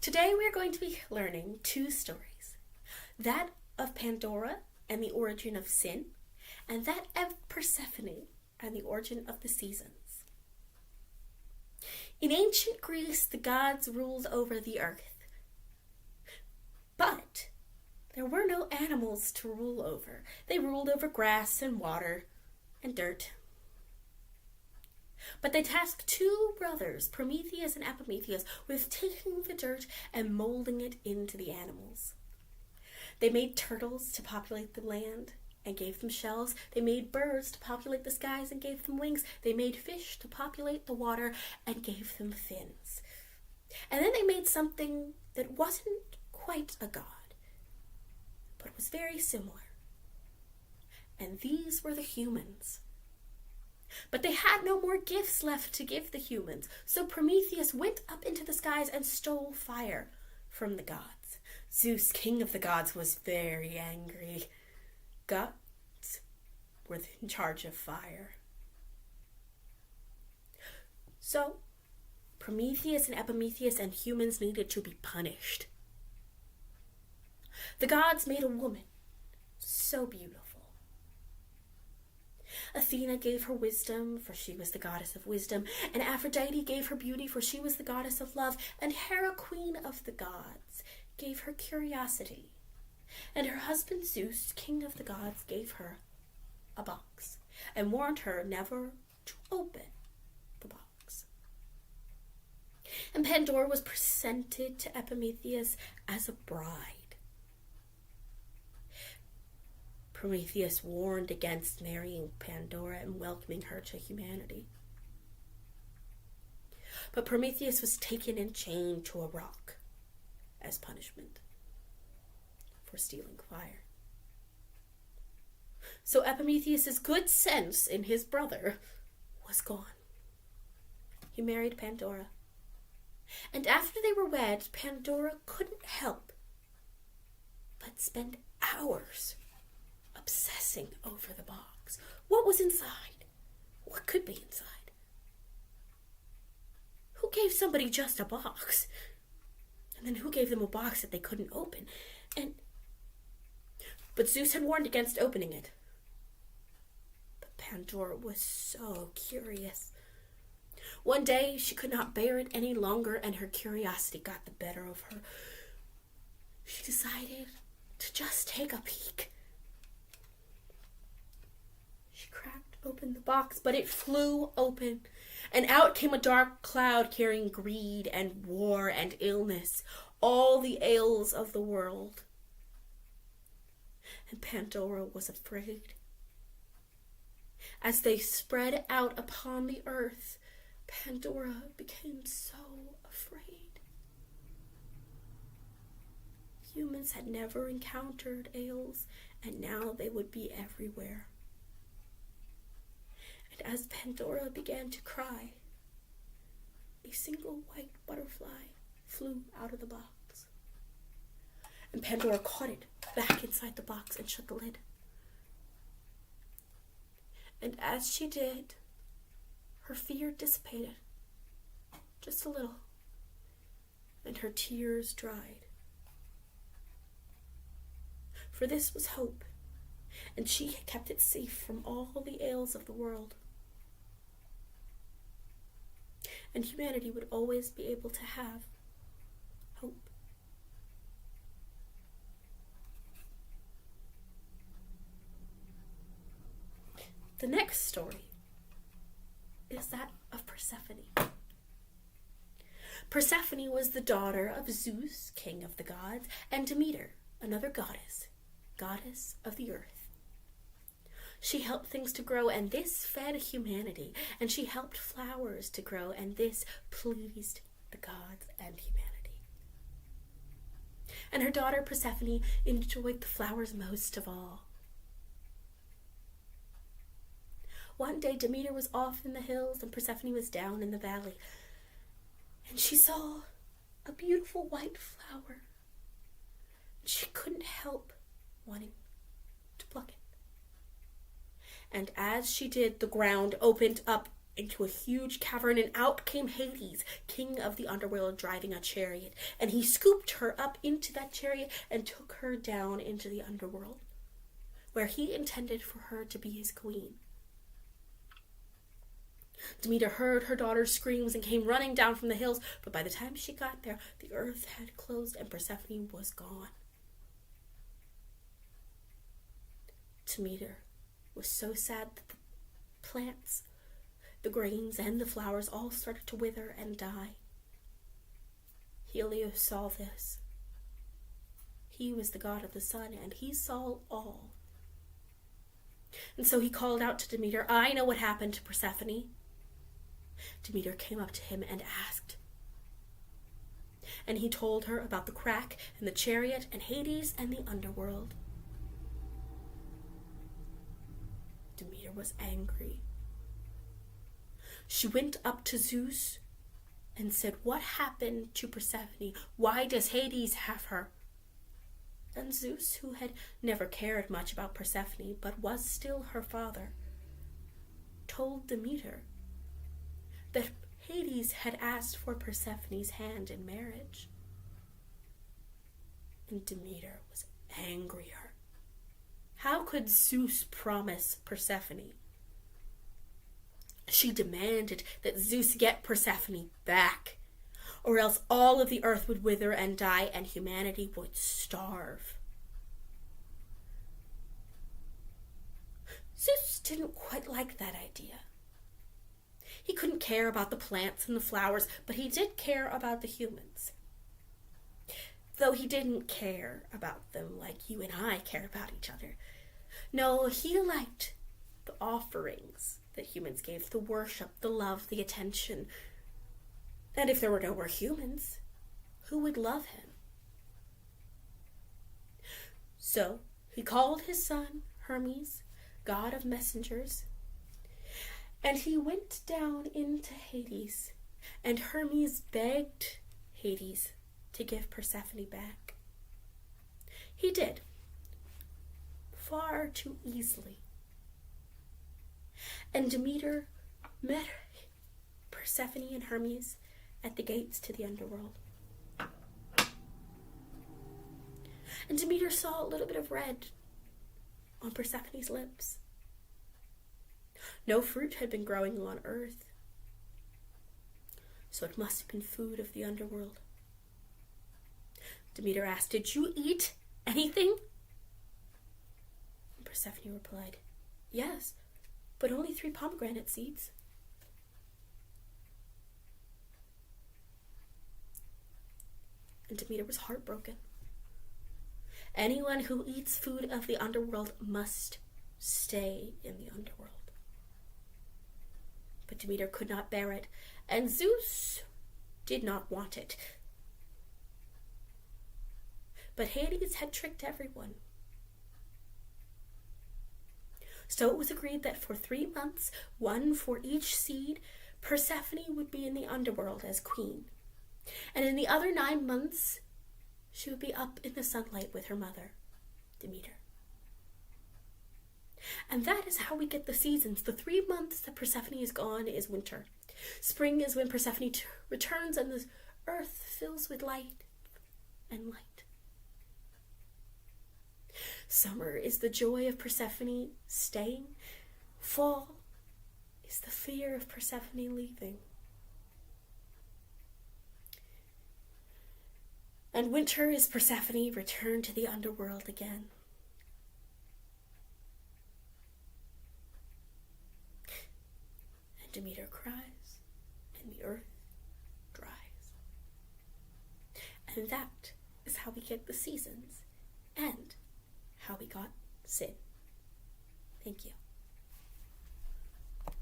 Today we are going to be learning two stories. That of Pandora and the origin of sin, and that of Persephone and the origin of the seasons. In ancient Greece, the gods ruled over the earth. But there were no animals to rule over. They ruled over grass and water and dirt. But they tasked two brothers, Prometheus and Epimetheus, with taking the dirt and molding it into the animals. They made turtles to populate the land and gave them shells. They made birds to populate the skies and gave them wings. They made fish to populate the water and gave them fins. And then they made something that wasn't quite a god, but was very similar. And these were the humans. But they had no more gifts left to give the humans, so Prometheus went up into the skies and stole fire from the gods. Zeus, king of the gods, was very angry. Gods were in charge of fire. So Prometheus and Epimetheus and humans needed to be punished. The gods made a woman so beautiful. Athena gave her wisdom, for she was the goddess of wisdom, and Aphrodite gave her beauty, for she was the goddess of love, and Hera, queen of the gods, gave her curiosity, and her husband Zeus, king of the gods, gave her a box, and warned her never to open the box. And Pandora was presented to Epimetheus as a bride. Prometheus warned against marrying Pandora and welcoming her to humanity. But Prometheus was taken and chained to a rock as punishment for stealing fire. So Epimetheus' good sense in his brother was gone. He married Pandora. And after they were wed, Pandora couldn't help but spend hours obsessing over the box. What was inside? What could be inside? Who gave somebody just a box? And then who gave them a box that they couldn't open? But Zeus had warned against opening it. But Pandora was so curious. One day she could not bear it any longer, and her curiosity got the better of her. She decided to just take a peek. She cracked open the box, but it flew open, and out came a dark cloud carrying greed and war and illness, all the ails of the world. And Pandora was afraid. As they spread out upon the earth, Pandora became so afraid. Humans had never encountered ails, and now they would be everywhere. And as Pandora began to cry, a single white butterfly flew out of the box. And Pandora caught it back inside the box and shut the lid. And as she did, her fear dissipated just a little, and her tears dried. For this was hope, and she had kept it safe from all the ails of the world. And humanity would always be able to have hope. The next story is that of Persephone. Persephone was the daughter of Zeus, king of the gods, and Demeter, another goddess, goddess of the earth. She helped things to grow, and this fed humanity, and she helped flowers to grow, and this pleased the gods and humanity. And her daughter Persephone enjoyed the flowers most of all. One day Demeter was off in the hills, and Persephone was down in the valley, and she saw a beautiful white flower. She couldn't help wanting to pluck it. And as she did, the ground opened up into a huge cavern, and out came Hades, king of the underworld, driving a chariot. And he scooped her up into that chariot and took her down into the underworld, where he intended for her to be his queen. Demeter heard her daughter's screams and came running down from the hills, but by the time she got there, the earth had closed and Persephone was gone. Demeter was so sad that the plants, the grains, and the flowers all started to wither and die. Helios saw this. He was the god of the sun, and he saw all. And so he called out to Demeter, "I know what happened to Persephone." Demeter came up to him and asked. And he told her about the crack and the chariot and Hades and the underworld. Demeter was angry. She went up to Zeus and said, "What happened to Persephone? Why does Hades have her?" And Zeus, who had never cared much about Persephone, but was still her father, told Demeter that Hades had asked for Persephone's hand in marriage. And Demeter was angrier. How could Zeus promise Persephone? She demanded that Zeus get Persephone back, or else all of the earth would wither and die and humanity would starve. Zeus didn't quite like that idea. He couldn't care about the plants and the flowers, but he did care about the humans. Though he didn't care about them like you and I care about each other. No, he liked the offerings that humans gave, the worship, the love, the attention. And if there were no more humans, who would love him? So he called his son Hermes, god of messengers, and he went down into Hades, and Hermes begged Hades to give Persephone back. He did, far too easily. And Demeter met Persephone and Hermes at the gates to the underworld. And Demeter saw a little bit of red on Persephone's lips. No fruit had been growing on earth, so it must have been food of the underworld. Demeter asked, "Did you eat anything?" And Persephone replied, "Yes, but only 3 pomegranate seeds." And Demeter was heartbroken. Anyone who eats food of the underworld must stay in the underworld. But Demeter could not bear it, and Zeus did not want it. But Hades had tricked everyone. So it was agreed that for 3 months, 1 for each seed, Persephone would be in the underworld as queen. And in the other 9 months, she would be up in the sunlight with her mother, Demeter. And that is how we get the seasons. The 3 months that Persephone is gone is winter. Spring is when Persephone returns and the earth fills with light and light. Summer is the joy of Persephone staying. Fall is the fear of Persephone leaving. And winter is Persephone returned to the underworld again. And Demeter cries, and the earth dries. And that is how we get the seasons, and how we got sin. Thank you.